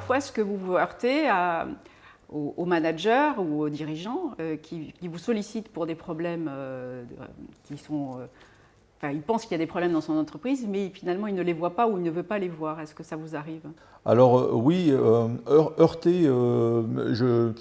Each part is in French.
parfois, est-ce que vous vous heurtez aux managers ou aux dirigeants qui vous sollicitent pour des problèmes qui sont... Enfin, il pense qu'il y a des problèmes dans son entreprise, mais finalement, il ne les voit pas ou il ne veut pas les voir. Est-ce que ça vous arrive? Alors oui, heurter, je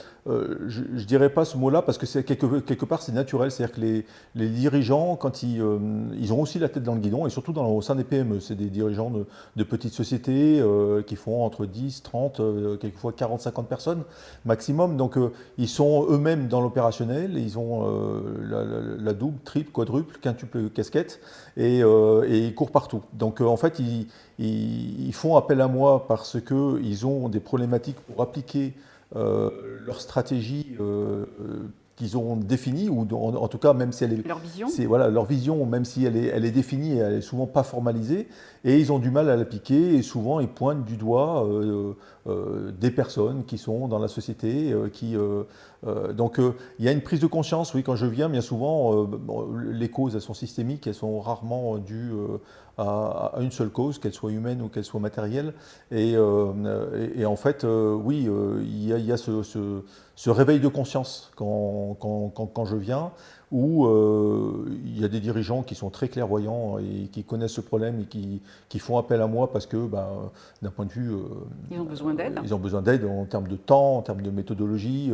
dirais pas ce mot-là parce que c'est quelque part c'est naturel, c'est-à-dire que les dirigeants quand ils ont aussi la tête dans le guidon et surtout au sein des PME, c'est des dirigeants de petites sociétés qui font entre 10, 30, quelquefois 40, 50 personnes maximum, donc ils sont eux-mêmes dans l'opérationnel, ils ont la double, triple, quadruple, quintuple casquette et ils courent partout. Donc en fait ils font appel à moi parce qu'ils ont des problématiques pour appliquer leur stratégie qu'ils ont définie, ou en tout cas, même si elle est, Leur vision? voilà, leur vision, même si elle est définie, elle est souvent pas formalisée, et ils ont du mal à l'appliquer, et souvent ils pointent du doigt des personnes qui sont dans la société, donc il y a une prise de conscience, oui, quand je viens, bien souvent, les causes, elles sont systémiques, elles sont rarement dues à une seule cause, qu'elle soit humaine ou qu'elle soit matérielle. Et en fait, oui, il y a ce réveil de conscience quand je viens, où il y a des dirigeants qui sont très clairvoyants et qui connaissent ce problème et qui font appel à moi parce que, d'un point de vue... Ils ont besoin d'aide. Ils ont besoin d'aide en termes de temps, en termes de méthodologie,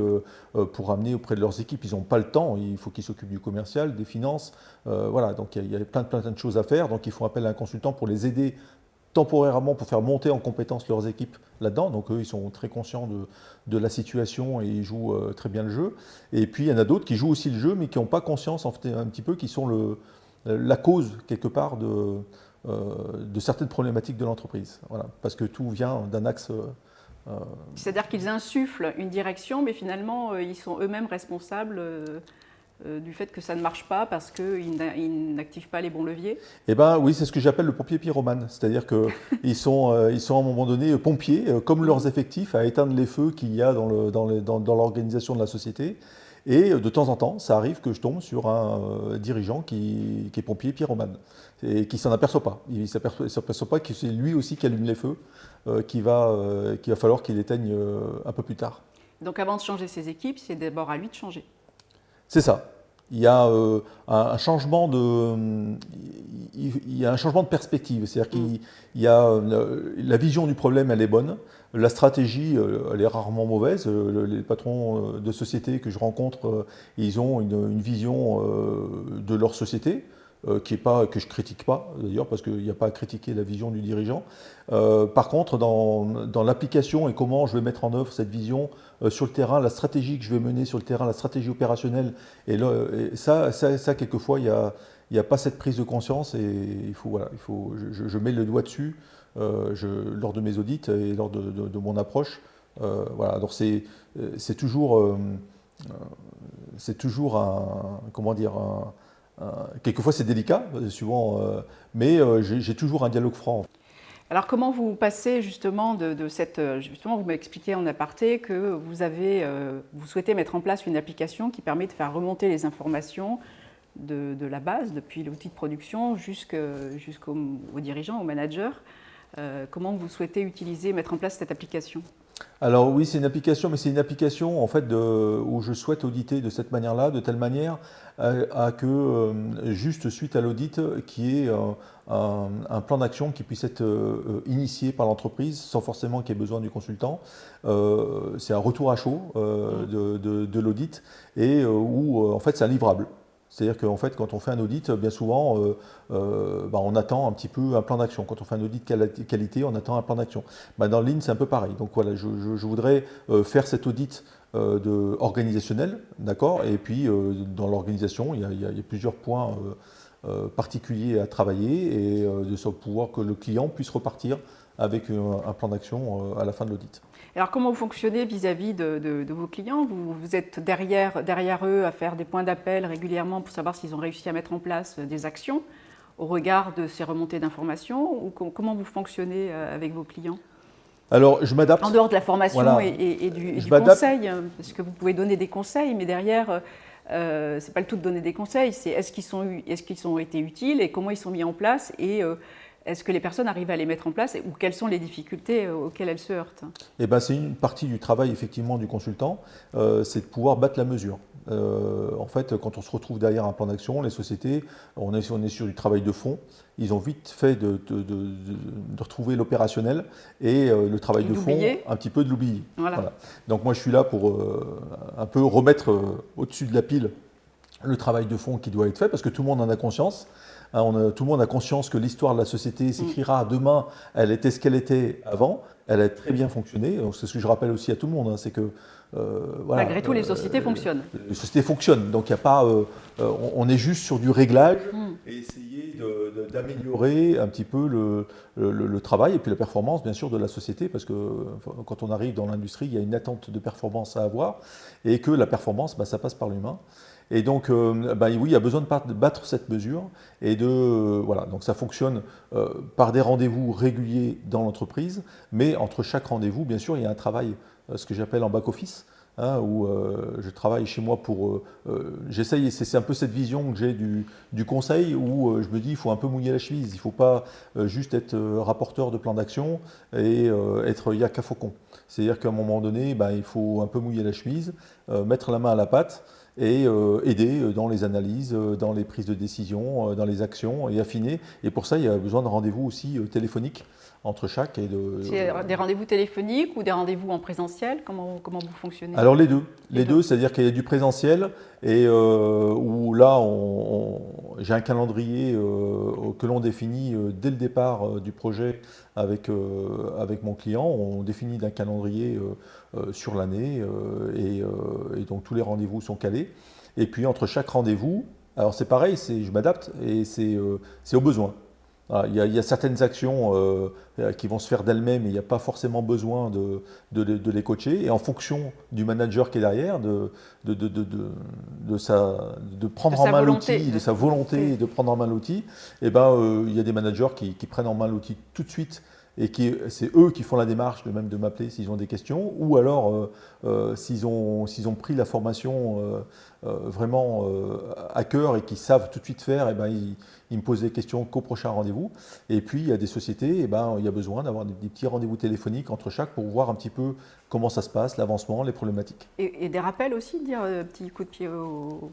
pour amener auprès de leurs équipes. Ils n'ont pas le temps, il faut qu'ils s'occupent du commercial, des finances. Voilà, donc il y a plein de choses à faire. Donc ils font appel à un consultant pour les aider temporairement, pour faire monter en compétence leurs équipes là-dedans. Donc eux, ils sont très conscients de la situation et ils jouent très bien le jeu. Et puis il y en a d'autres qui jouent aussi le jeu, mais qui n'ont pas conscience un petit peu, qui sont la cause quelque part de certaines problématiques de l'entreprise. Voilà, parce que tout vient d'un axe... C'est-à-dire qu'ils insufflent une direction, mais finalement, ils sont eux-mêmes responsables du fait que ça ne marche pas parce qu'ils n'activent pas les bons leviers? Eh bien oui, c'est ce que j'appelle le pompier pyromane. C'est-à-dire qu'ils sont à un moment donné pompiers, comme leurs effectifs, à éteindre les feux qu'il y a dans l'organisation de la société. Et de temps en temps, ça arrive que je tombe sur un dirigeant qui est pompier pyromane et qui ne s'en aperçoit pas. Il ne s'aperçoit pas que c'est lui aussi qui allume les feux, qu'il va falloir qu'il éteigne un peu plus tard. Donc avant de changer ses équipes, c'est d'abord à lui de changer. C'est ça. Il y a un changement de perspective. C'est-à-dire qu'il y a la vision du problème, elle est bonne. La stratégie, elle est rarement mauvaise. Les patrons de société que je rencontre, ils ont une vision de leur société. Que je critique pas d'ailleurs, parce qu'il n'y a pas à critiquer la vision du dirigeant. Par contre, dans l'application et comment je vais mettre en œuvre cette vision sur le terrain, la stratégie que je vais mener sur le terrain, la stratégie opérationnelle, et ça quelquefois, il n'y a pas cette prise de conscience et je mets le doigt dessus lors de mes audits et lors de mon approche. Voilà, donc c'est toujours comment dire, quelquefois c'est délicat, souvent, mais j'ai toujours un dialogue franc. Alors comment vous passez justement de cette... Justement, vous m'expliquez en aparté que vous souhaitez mettre en place une application qui permet de faire remonter les informations de la base, depuis l'outil de production, jusqu'aux dirigeants, aux managers. Comment vous souhaitez mettre en place cette application? Alors oui, c'est une application, mais c'est une application en fait où je souhaite auditer de cette manière-là, de telle manière à que juste suite à l'audit, qu'il y ait un plan d'action qui puisse être initié par l'entreprise sans forcément qu'il y ait besoin du consultant. C'est un retour à chaud de l'audit et où en fait c'est un livrable. C'est-à-dire qu'en fait, quand on fait un audit, bien souvent, on attend un petit peu un plan d'action. Quand on fait un audit qualité, on attend un plan d'action. Dans le Lean, c'est un peu pareil. Donc voilà, je voudrais faire cet audit organisationnel, d'accord. Et puis, dans l'organisation, il y a plusieurs points particuliers à travailler et de sorte pouvoir que le client puisse repartir avec un plan d'action à la fin de l'audit. Alors comment vous fonctionnez vis-à-vis de vos clients? Vous êtes derrière eux à faire des points d'appel régulièrement pour savoir s'ils ont réussi à mettre en place des actions au regard de ces remontées d'informations, ou comment vous fonctionnez avec vos clients? Alors, je m'adapte. En dehors de la formation voilà. et du conseil, parce que vous pouvez donner des conseils, mais derrière, ce n'est pas le tout de donner des conseils, c'est est-ce qu'ils ont été utiles et comment ils sont mis en place, et est-ce que les personnes arrivent à les mettre en place ou quelles sont les difficultés auxquelles elles se heurtent? Eh ben, c'est une partie du travail effectivement du consultant, c'est de pouvoir battre la mesure. En fait, quand on se retrouve derrière un plan d'action, les sociétés, on est sur du travail de fond. Ils ont vite fait de retrouver l'opérationnel et le travail de fond, un petit peu de l'oublier. Voilà. Voilà. Donc moi, je suis là pour un peu remettre au-dessus de la pile le travail de fond qui doit être fait, parce que tout le monde en a conscience. Hein, tout le monde a conscience que l'histoire de la société s'écrira demain, elle était ce qu'elle était avant, elle a très bien fonctionné. C'est ce que je rappelle aussi à tout le monde, hein, c'est que voilà, malgré tout, les sociétés fonctionnent. Les sociétés fonctionnent, donc il n'y a pas, on est juste sur du réglage et essayer d'améliorer un petit peu le travail et puis la performance bien sûr de la société, parce que quand on arrive dans l'industrie, il y a une attente de performance à avoir et que la performance, ça passe par l'humain. Et donc, oui, il y a besoin de battre cette mesure et voilà. Donc, ça fonctionne par des rendez-vous réguliers dans l'entreprise, mais entre chaque rendez-vous, bien sûr, il y a un travail, ce que j'appelle en back-office, hein, où je travaille chez moi pour. J'essaye, c'est un peu cette vision que j'ai du conseil, où je me dis, il faut un peu mouiller la chemise, il ne faut pas juste être rapporteur de plan d'action et être yak à faucon. C'est-à-dire qu'à un moment donné, il faut un peu mouiller la chemise, mettre la main à la pâte et aider dans les analyses, dans les prises de décision, dans les actions et affiner. Et pour ça, il y a besoin de rendez-vous aussi téléphoniques entre chaque. C'est des rendez-vous téléphoniques ou des rendez-vous en présentiel? Comment vous fonctionnez? Alors les deux. Les deux, c'est-à-dire qu'il y a du présentiel et où là, j'ai un calendrier que l'on définit dès le départ du projet avec mon client. On définit d'un calendrier sur l'année et donc tous les rendez-vous sont calés. Et puis entre chaque rendez-vous, alors c'est pareil, je m'adapte et c'est au besoin. Il y a certaines actions qui vont se faire d'elles-mêmes et il n'y a pas forcément besoin de les coacher. Et en fonction du manager qui est derrière, de prendre en main l'outil, de sa volonté de prendre en main l'outil, il y a des managers qui prennent en main l'outil tout de suite. Et c'est eux qui font la démarche de m'appeler s'ils ont des questions, ou alors s'ils ont pris la formation vraiment à cœur et qu'ils savent tout de suite faire, ils me posent des questions qu'au prochain rendez-vous. Et puis il y a des sociétés, il y a besoin d'avoir des petits rendez-vous téléphoniques entre chaque pour voir un petit peu comment ça se passe, l'avancement, les problématiques. Et des rappels aussi, dire petit coup de pied au...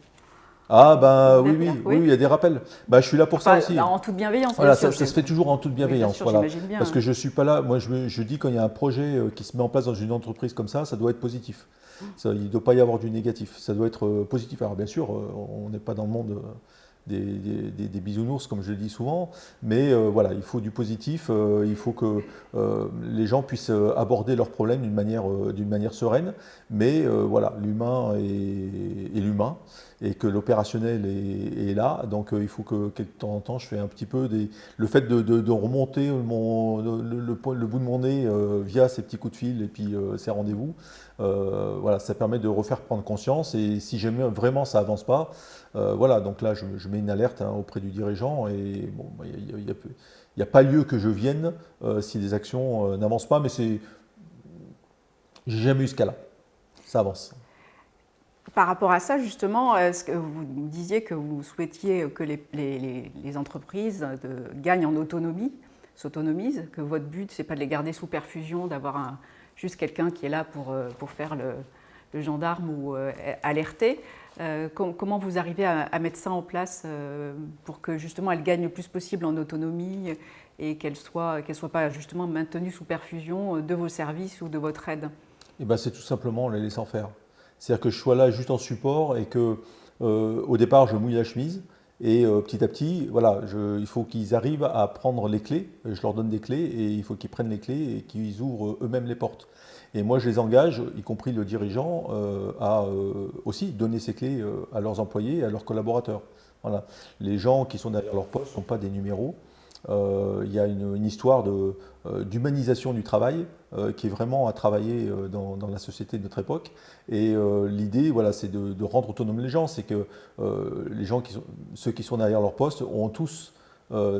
Oui, il y a des rappels. Je suis là pour ça aussi. En toute bienveillance. Voilà, ça se fait toujours en toute bienveillance. Oui, bien sûr, bien, parce que je ne suis pas là. Moi, je dis quand il y a un projet qui se met en place dans une entreprise comme ça doit être positif. Il ne doit pas y avoir du négatif. Ça doit être positif. Alors bien sûr, on n'est pas dans le monde des bisounours, comme je le dis souvent, mais voilà, il faut du positif. Il faut que les gens puissent aborder leurs problèmes d'une manière sereine. Mais voilà, l'humain est l'humain. Et que l'opérationnel est là. Donc il faut que de temps en temps, je fais un petit peu le fait de remonter le bout de mon nez via ces petits coups de fil et puis ces rendez-vous. Voilà, ça permet de refaire prendre conscience. Et si jamais vraiment ça avance pas, voilà, donc là je mets une alerte auprès du dirigeant. Et bon, il n'y a pas lieu que je vienne si les actions n'avancent pas. Mais j'ai jamais eu ce cas-là. Ça avance. Par rapport à ça, justement, est-ce que vous disiez que vous souhaitiez que les entreprises gagnent en autonomie, s'autonomisent, que votre but, ce n'est pas de les garder sous perfusion, d'avoir juste quelqu'un qui est là pour faire le gendarme ou alerter. Comment vous arrivez à mettre ça en place pour que justement elles gagnent le plus possible en autonomie et qu'elles soient pas justement maintenues sous perfusion de vos services ou de votre aide? C'est tout simplement en les laissant faire. C'est-à-dire que je sois là juste en support et que au départ je mouille la chemise et petit à petit, voilà, il faut qu'ils arrivent à prendre les clés. Je leur donne des clés et il faut qu'ils prennent les clés et qu'ils ouvrent eux-mêmes les portes. Et moi je les engage, y compris le dirigeant, à aussi donner ces clés à leurs employés et à leurs collaborateurs. Voilà. Les gens qui sont derrière leur poste ne sont pas des numéros. Il y a une histoire d'humanisation du travail qui est vraiment à travailler dans la société de notre époque. Et l'idée, voilà, c'est de rendre autonomes les gens. C'est que les gens ceux qui sont derrière leur poste ont tous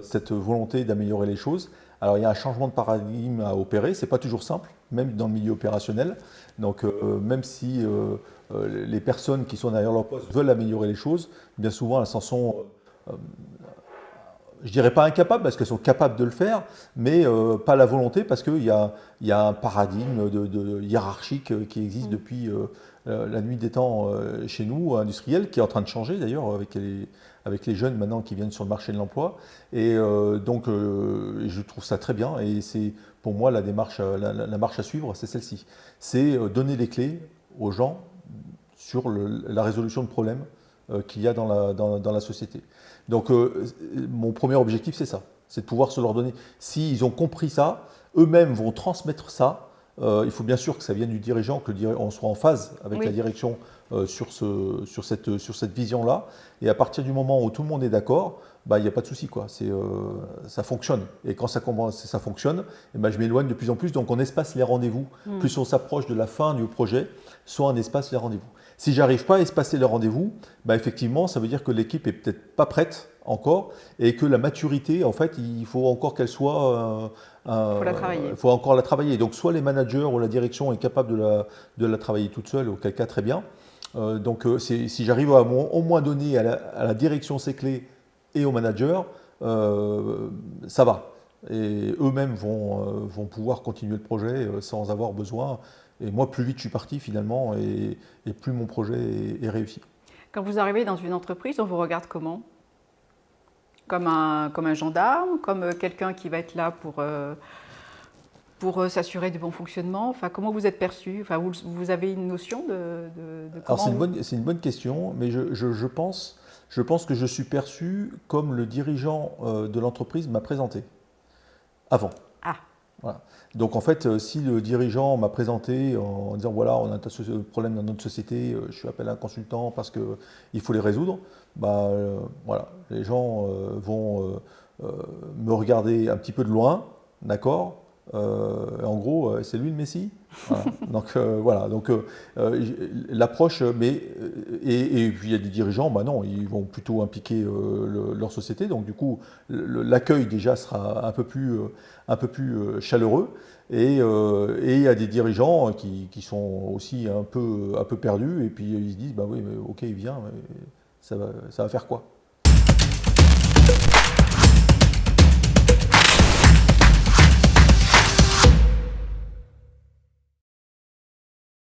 cette volonté d'améliorer les choses. Alors il y a un changement de paradigme à opérer. C'est pas toujours simple, même dans le milieu opérationnel. Donc même si les personnes qui sont derrière leur poste veulent améliorer les choses, bien souvent elles s'en sont je dirais pas incapables, parce qu'elles sont capables de le faire, mais pas la volonté, parce qu'il y a un paradigme hiérarchique qui existe depuis la nuit des temps chez nous, industriels, qui est en train de changer d'ailleurs avec les jeunes maintenant qui viennent sur le marché de l'emploi. Et donc je trouve ça très bien, et c'est pour moi la démarche, la marche à suivre, c'est celle-ci. C'est donner les clés aux gens sur la résolution de problèmes qu'il y a dans la société. Donc mon premier objectif, c'est ça, c'est de pouvoir se leur donner. S'ils ont compris ça, eux-mêmes vont transmettre ça. Il faut bien sûr que ça vienne du dirigeant, que on soit en phase avec la direction sur cette vision-là. Et à partir du moment où tout le monde est d'accord, bah, il n'y a pas de souci, quoi. Ça fonctionne. Et quand ça fonctionne, et ben, je m'éloigne de plus en plus. Donc on espace les rendez-vous. Plus on s'approche de la fin du projet, soit on espace les rendez-vous. Si j'arrive pas à espacer les rendez-vous, bah, effectivement, ça veut dire que l'équipe est peut-être pas prête encore et que la maturité, en fait, il faut encore qu'elle soit. Il faut encore la travailler. Donc soit les managers ou la direction est capable de la travailler toute seule, auquel cas très bien. Donc si j'arrive à au moins donner à la direction ses clés et aux managers, ça va. Et eux-mêmes vont pouvoir continuer le projet sans avoir besoin. Et moi, plus vite je suis parti finalement, et plus mon projet est réussi. Quand vous arrivez dans une entreprise, on vous regarde comment? Comme un gendarme, comme quelqu'un qui va être là pour s'assurer du bon fonctionnement? Enfin, comment vous êtes perçu? Enfin, vous avez une notion de comment... Alors c'est une bonne question, mais je pense que je suis perçu comme le dirigeant de l'entreprise m'a présenté avant. Ah. Voilà. Donc en fait, si le dirigeant m'a présenté en disant voilà, on a un problème dans notre société, je suis appelé un consultant parce qu'il faut les résoudre, bah, voilà, les gens vont me regarder un petit peu de loin, d'accord. En gros, c'est lui le Messie. Voilà. Donc voilà, donc l'approche, et puis il y a des dirigeants, bah non, ils vont plutôt impliquer leur société, donc du coup l'accueil déjà sera un peu plus chaleureux, et il y a des dirigeants qui sont aussi un peu perdus, et puis ils se disent bah oui, mais ok, il vient, mais ça va faire quoi?